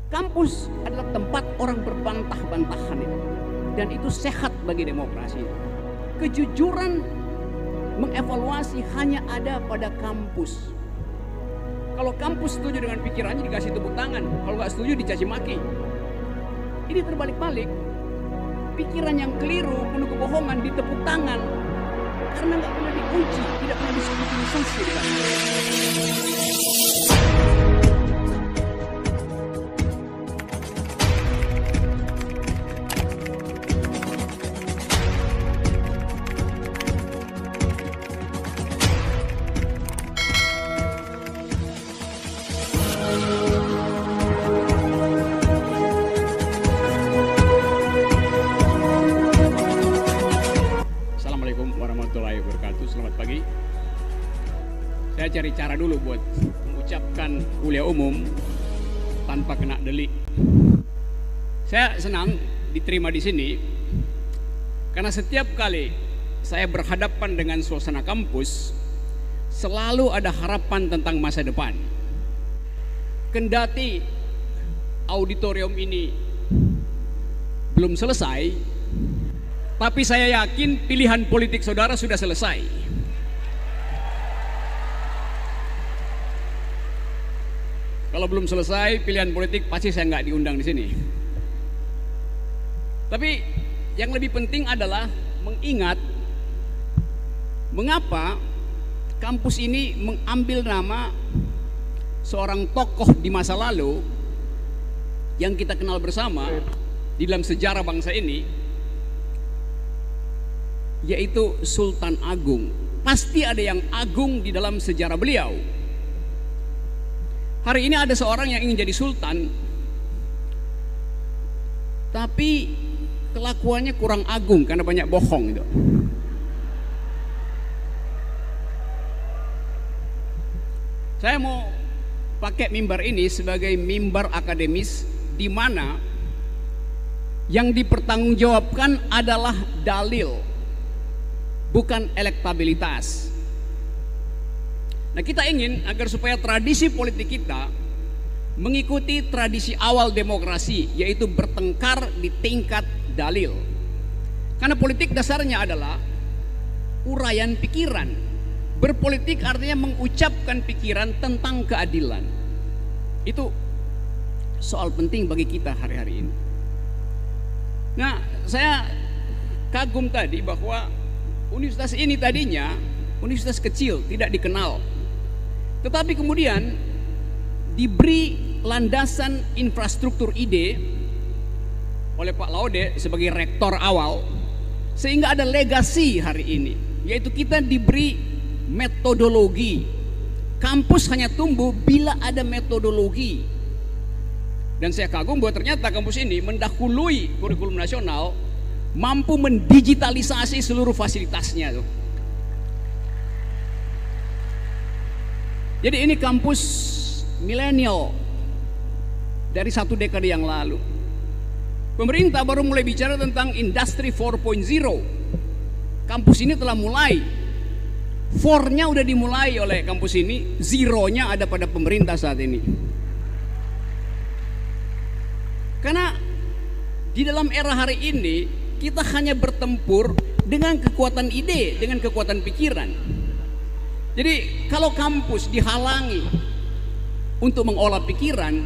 Kampus adalah tempat orang berbantah-bantahan itu. Dan itu sehat bagi demokrasi. Kejujuran mengevaluasi hanya ada pada kampus. Kalau kampus setuju dengan pikirannya dikasih tepuk tangan, kalau nggak setuju dicaci maki. Ini terbalik-balik. Pikiran yang keliru, penuh kebohongan ditepuk tangan karena nggak pernah diuji, tidak pernah diskusi. Selamat pagi. Saya cari cara dulu buat mengucapkan kuliah umum tanpa kena delik. Saya senang diterima di sini karena setiap kali saya berhadapan dengan suasana kampus selalu ada harapan tentang masa depan. Kendati auditorium ini belum selesai, tapi saya yakin pilihan politik saudara sudah selesai. Kalau belum selesai pilihan politik pasti saya nggak diundang di sini. Tapi yang lebih penting adalah mengingat mengapa kampus ini mengambil nama seorang tokoh di masa lalu yang kita kenal bersama di dalam sejarah bangsa ini, yaitu Sultan Agung. Pasti ada yang agung di dalam sejarah beliau. Hari ini ada seorang yang ingin jadi sultan, tapi kelakuannya kurang agung karena banyak bohong itu. Saya mau pakai mimbar ini sebagai mimbar akademis di mana yang dipertanggungjawabkan adalah dalil, bukan elektabilitas. Nah, kita ingin agar supaya tradisi politik kita mengikuti tradisi awal demokrasi, yaitu bertengkar di tingkat dalil. Karena politik dasarnya adalah uraian pikiran. Berpolitik artinya mengucapkan pikiran tentang keadilan. Itu soal penting bagi kita hari-hari ini. Nah, saya kagum tadi bahwa universitas ini tadinya universitas kecil, tidak dikenal. Tetapi kemudian diberi landasan infrastruktur ide oleh Pak Laude sebagai rektor awal, sehingga ada legasi hari ini, yaitu kita diberi metodologi. Kampus hanya tumbuh bila ada metodologi. Dan saya kagum bahwa ternyata kampus ini mendahului kurikulum nasional, mampu mendigitalisasi seluruh fasilitasnya tuh. Jadi ini kampus milenial dari 1 dekade yang lalu. Pemerintah baru mulai bicara tentang industri 4.0. Kampus ini telah mulai. 4-nya udah dimulai oleh kampus ini, 0-nya ada pada pemerintah saat ini. Karena di dalam era hari ini kita hanya bertempur dengan kekuatan ide, dengan kekuatan pikiran. Jadi kalau kampus dihalangi untuk mengolah pikiran,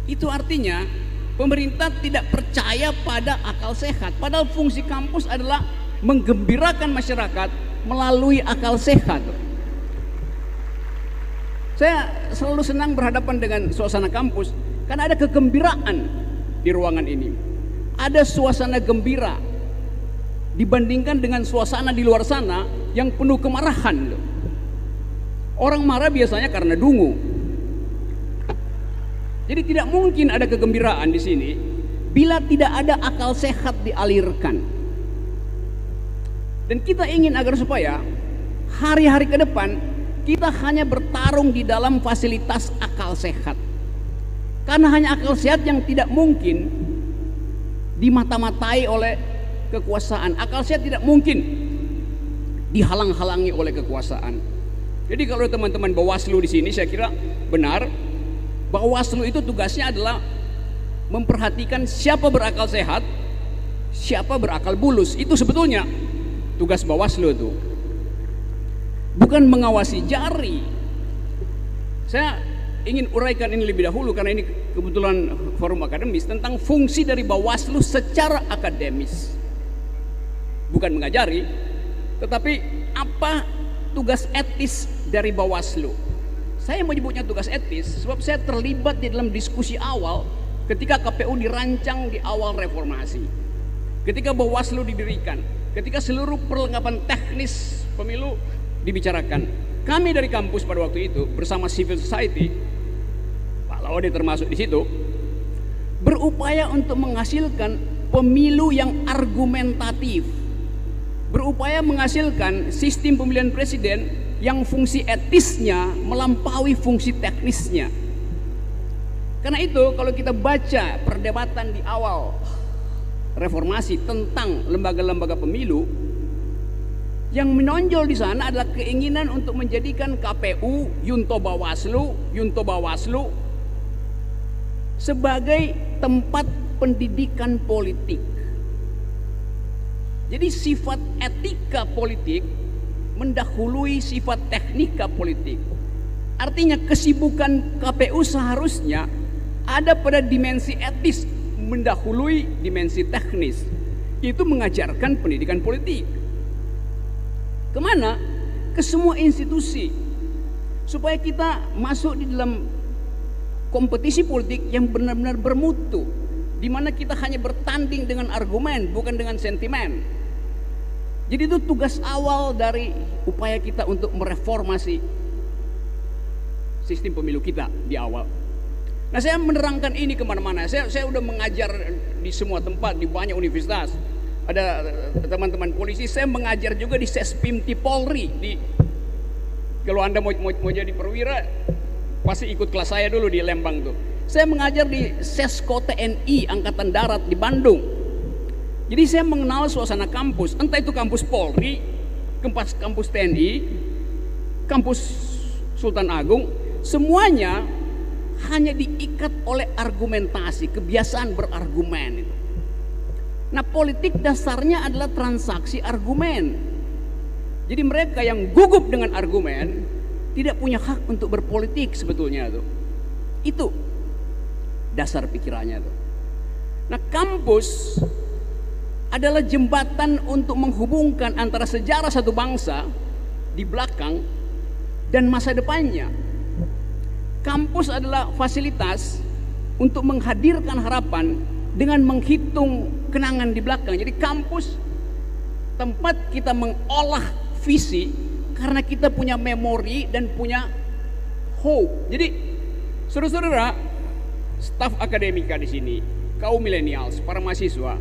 itu artinya pemerintah tidak percaya pada akal sehat. Padahal fungsi kampus adalah menggembirakan masyarakat melalui akal sehat. Saya selalu senang berhadapan dengan suasana kampus karena ada kegembiraan di ruangan ini. Ada suasana gembira dibandingkan dengan suasana di luar sana yang penuh kemarahan. Orang marah biasanya karena dungu. Jadi tidak mungkin ada kegembiraan di sini bila tidak ada akal sehat dialirkan. Dan kita ingin agar supaya hari-hari ke depan kita hanya bertarung di dalam fasilitas akal sehat. Karena hanya akal sehat yang tidak mungkin dimata-matai oleh kekuasaan. Akal sehat tidak mungkin dihalang-halangi oleh kekuasaan. Jadi kalau teman-teman Bawaslu di sini, saya kira benar Bawaslu itu tugasnya adalah memperhatikan siapa berakal sehat, siapa berakal bulus. Itu sebetulnya tugas Bawaslu itu. Bukan mengawasi jari. Saya ingin uraikan ini lebih dahulu karena ini kebetulan forum akademis tentang fungsi dari Bawaslu secara akademis. Bukan mengajari, tetapi apa tugas etis dari Bawaslu. Saya menyebutnya tugas etis sebab saya terlibat di dalam diskusi awal ketika KPU dirancang di awal reformasi. Ketika Bawaslu didirikan, ketika seluruh perlengkapan teknis pemilu dibicarakan. Kami dari kampus pada waktu itu bersama civil society, Pak Laude termasuk di situ, berupaya untuk menghasilkan pemilu yang argumentatif, berupaya menghasilkan sistem pemilihan presiden yang fungsi etisnya melampaui fungsi teknisnya. Karena itu kalau kita baca perdebatan di awal reformasi tentang lembaga-lembaga pemilu, yang menonjol di sana adalah keinginan untuk menjadikan KPU, Yunto Bawaslu sebagai tempat pendidikan politik. Jadi sifat etika politik mendahului sifat teknika politik. Artinya kesibukan KPU seharusnya ada pada dimensi etis mendahului dimensi teknis. Itu mengajarkan pendidikan politik. Kemana? Ke semua institusi, supaya kita masuk di dalam kompetisi politik yang benar-benar bermutu, di mana kita hanya bertanding dengan argumen, bukan dengan sentimen. Jadi itu tugas awal dari upaya kita untuk mereformasi sistem pemilu kita di awal. Nah, saya menerangkan ini kemana-mana. Saya udah mengajar di semua tempat, di banyak universitas. Ada teman-teman polisi, saya mengajar juga di Sespimti Polri. Kalau Anda mau jadi perwira, pasti ikut kelas saya dulu di Lembang tuh. Saya mengajar di Sesko TNI Angkatan Darat di Bandung. Jadi saya mengenal suasana kampus, entah itu kampus Polri, kampus TNI, kampus Sultan Agung, semuanya hanya diikat oleh argumentasi, kebiasaan berargumen itu. Nah, politik dasarnya adalah transaksi argumen. Jadi mereka yang gugup dengan argumen tidak punya hak untuk berpolitik sebetulnya tuh. Itu dasar pikirannya tuh. Nah, kampus adalah jembatan untuk menghubungkan antara sejarah satu bangsa di belakang dan masa depannya. Kampus adalah fasilitas untuk menghadirkan harapan dengan menghitung kenangan di belakang. Jadi kampus tempat kita mengolah visi karena kita punya memori dan punya hope. Jadi saudara-saudara, staf akademika di sini, kaum milenials, para mahasiswa,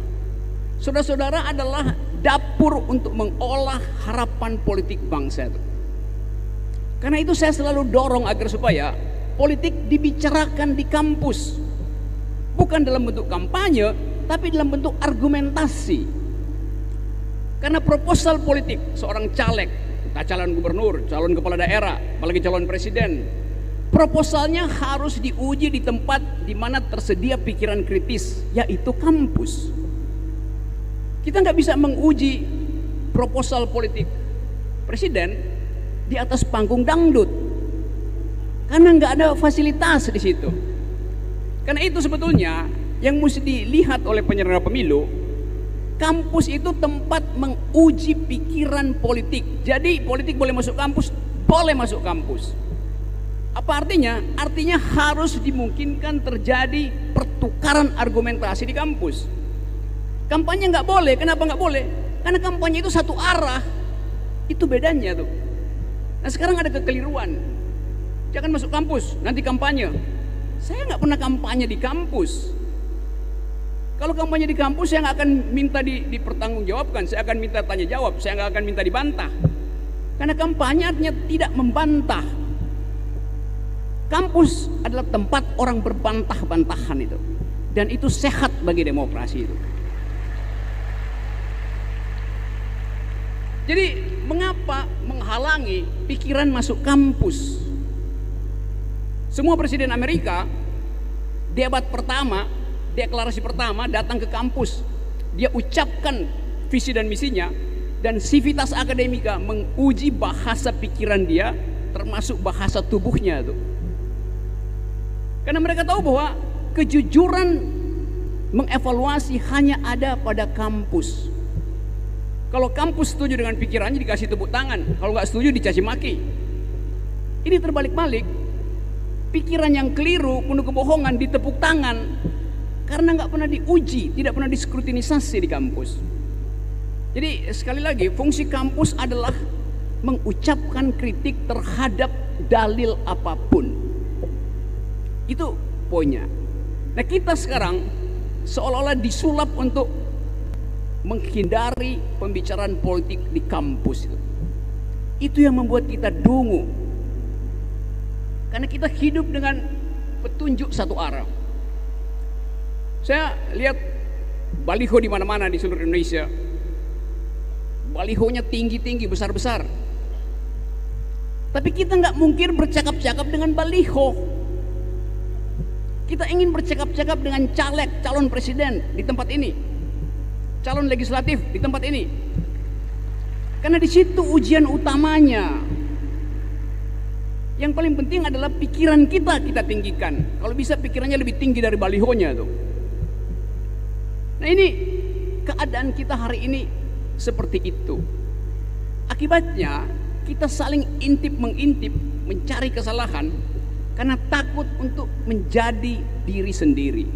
saudara-saudara adalah dapur untuk mengolah harapan politik bangsa itu. Karena itu saya selalu dorong agar supaya politik dibicarakan di kampus. Bukan dalam bentuk kampanye, tapi dalam bentuk argumentasi. Karena proposal politik seorang caleg, entah calon gubernur, calon kepala daerah, apalagi calon presiden, proposalnya harus diuji di tempat di mana tersedia pikiran kritis, yaitu kampus. Kita nggak bisa menguji proposal politik presiden di atas panggung dangdut, karena nggak ada fasilitas di situ. Karena itu sebetulnya yang mesti dilihat oleh penyelenggara pemilu, kampus itu tempat menguji pikiran politik. Jadi politik boleh masuk kampus, boleh masuk kampus. Apa artinya? Artinya harus dimungkinkan terjadi pertukaran argumentasi di kampus. Kampanye nggak boleh. Kenapa nggak boleh? Karena kampanye itu satu arah. Itu bedanya tuh. Nah, sekarang ada kekeliruan. Jangan masuk kampus, nanti kampanye. Saya nggak pernah kampanye di kampus. Kalau kampanye di kampus, saya nggak akan minta dipertanggungjawabkan. Saya akan minta tanya jawab. Saya nggak akan minta dibantah. Karena kampanye artinya tidak membantah. Kampus adalah tempat orang berbantah-bantahan itu. Dan itu sehat bagi demokrasi itu. Jadi mengapa menghalangi pikiran masuk kampus? Semua presiden Amerika di abad pertama deklarasi pertama datang ke kampus. Dia ucapkan visi dan misinya, dan Civitas Akademika menguji bahasa pikiran dia, termasuk bahasa tubuhnya tuh. Karena mereka tahu bahwa kejujuran mengevaluasi hanya ada pada kampus. Kalau kampus setuju dengan pikirannya dikasih tepuk tangan, kalau nggak setuju dicaci maki. Ini terbalik-balik. Pikiran yang keliru, penuh kebohongan ditepuk tangan karena nggak pernah diuji, tidak pernah diskrutinisasi di kampus. Jadi sekali lagi, fungsi kampus adalah mengucapkan kritik terhadap dalil apapun. Itu poinnya. Nah, kita sekarang seolah-olah disulap untuk menghindari pembicaraan politik di kampus. Itu yang membuat kita dungu. Karena kita hidup dengan petunjuk satu arah. Saya lihat baliho di mana-mana di seluruh Indonesia. Balihonya tinggi-tinggi, besar-besar. Tapi kita nggak mungkin bercakap-cakap dengan baliho. Kita ingin bercakap-cakap dengan caleg, calon presiden di tempat ini, calon legislatif di tempat ini. Karena di situ ujian utamanya. Yang paling penting adalah pikiran kita tinggikan. Kalau bisa pikirannya lebih tinggi dari balihonya tuh. Nah, ini keadaan kita hari ini seperti itu. Akibatnya kita saling intip-mengintip, mencari kesalahan karena takut untuk menjadi diri sendiri.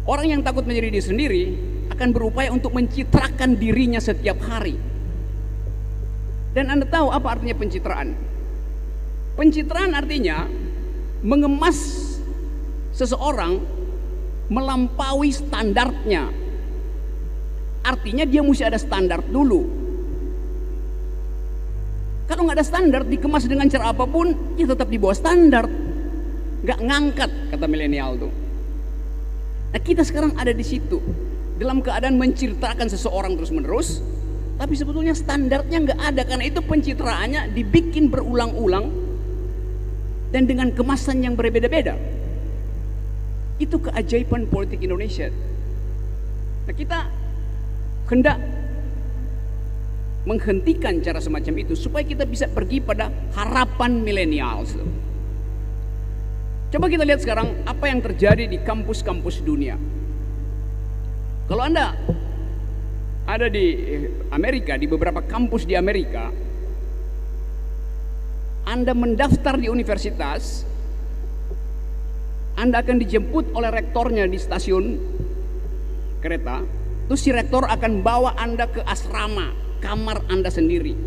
Orang yang takut menjadi diri sendiri akan berupaya untuk mencitrakan dirinya setiap hari. Dan Anda tahu apa artinya pencitraan? Pencitraan artinya mengemas seseorang melampaui standarnya. Artinya dia mesti ada standar dulu. Kalau nggak ada standar, dikemas dengan cara apapun, ya tetap di bawah standar. Nggak ngangkat, kata milenial tuh. Nah, kita sekarang ada di situ, dalam keadaan menceritakan seseorang terus-menerus, tapi sebetulnya standarnya nggak ada, karena itu pencitraannya dibikin berulang-ulang dan dengan kemasan yang berbeda-beda. Itu keajaiban politik Indonesia. Nah, kita hendak menghentikan cara semacam itu supaya kita bisa pergi pada harapan milenial. Coba kita lihat sekarang apa yang terjadi di kampus-kampus dunia. Kalau Anda ada di Amerika, di beberapa kampus di Amerika, Anda mendaftar di universitas, Anda akan dijemput oleh rektornya di stasiun kereta. Terus si rektor akan bawa Anda ke asrama, kamar Anda sendiri.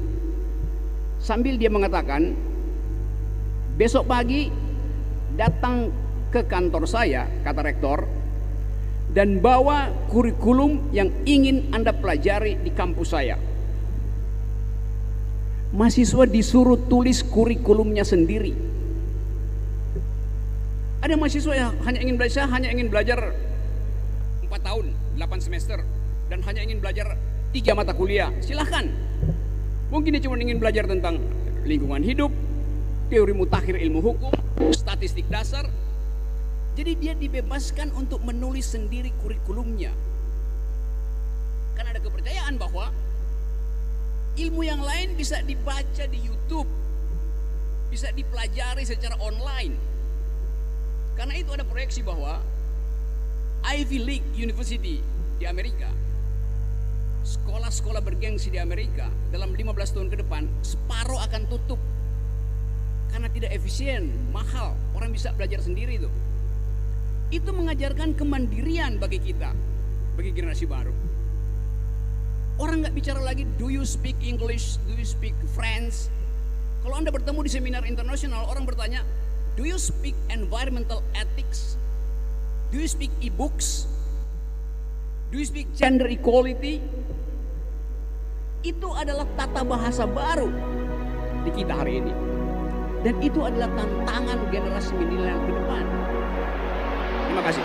Sambil dia mengatakan, besok pagi datang ke kantor saya, kata rektor, dan bawa kurikulum yang ingin Anda pelajari di kampus saya. Mahasiswa disuruh tulis kurikulumnya sendiri. Ada mahasiswa yang hanya ingin belajar 4 tahun, 8 semester, dan hanya ingin belajar 3 mata kuliah. Silahkan. Mungkin dia cuma ingin belajar tentang lingkungan hidup, teori mutakhir ilmu hukum, statistik dasar. Jadi dia dibebaskan untuk menulis sendiri kurikulumnya. Karena ada kepercayaan bahwa ilmu yang lain bisa dibaca di YouTube, bisa dipelajari secara online. Karena itu ada proyeksi bahwa Ivy League University di Amerika, sekolah-sekolah bergengsi di Amerika, dalam 15 tahun ke depan separuh akan tutup karena tidak efisien, mahal, orang bisa belajar sendiri itu. Itu mengajarkan kemandirian bagi kita, bagi generasi baru. Orang nggak bicara lagi, do you speak English, do you speak French. Kalau Anda bertemu di seminar internasional, orang bertanya, do you speak environmental ethics, do you speak e-books, do you speak gender equality. Itu adalah tata bahasa baru di kita hari ini. Dan itu adalah tantangan generasi milenial ke depan. Terima kasih.